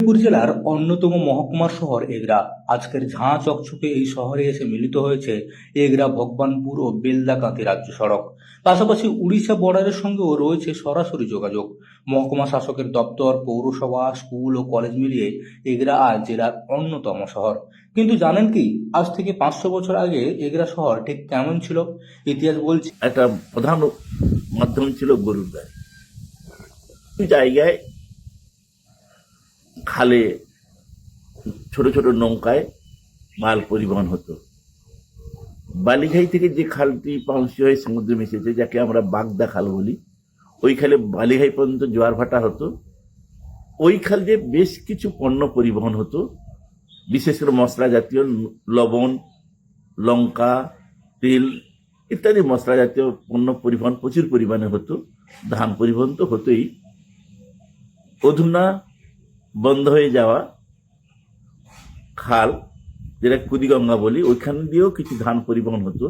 মেদিনীপুর জেলার অন্যতম মহকুমা শহর এগরা। আজকের ঝাঁ চকচকে এই শহরে এসে মিলিত হয়েছে এগরা ভগবানপুর ও বেলদাকান্তি রাজ্য সড়ক। পাশাপাশি উড়িষ্যা বর্ডারের সঙ্গেও রয়েছে সরাসরি যোগাযোগ। মহকুমা শাসকের দপ্তর, পৌরসভা, স্কুল ও কলেজ মিলিয়ে এগরা আজ জেলার অন্যতম শহর। কিন্তু জানেন কি, আজ থেকে 500 বছর আগে এগরা শহর ঠিক কেমন ছিল? ইতিহাস বলছে একটা প্রধান মাধ্যম ছিল গরুর গাড়ি। জায়গায় খালে ছোট ছোট নৌকায় মাল পরিবহন হতো। বালিঘাই থেকে যে খালটি পাউসি হয়ে সমুদ্রে মিশেছে, যাকে আমরা বাগদা খাল বলি, ওই খালে বালিঘাই পর্যন্ত জোয়ার ভাটা হতো। ওই খাল দিয়ে বেশ কিছু পণ্য পরিবহন হতো, বিশেষ করে মশলা জাতীয়, লবণ, লঙ্কা, তেল ইত্যাদি মশলা জাতীয় পণ্য পরিবহন প্রচুর পরিমাণে হতো। ধান পরিবহন তো হতোই। অধুনা বন্ধ হয়ে যাওয়া খাল, যেটা কুদিগঙ্গা বলি, ওইখান দিয়েও কিছু ধান পরিবহন হতো।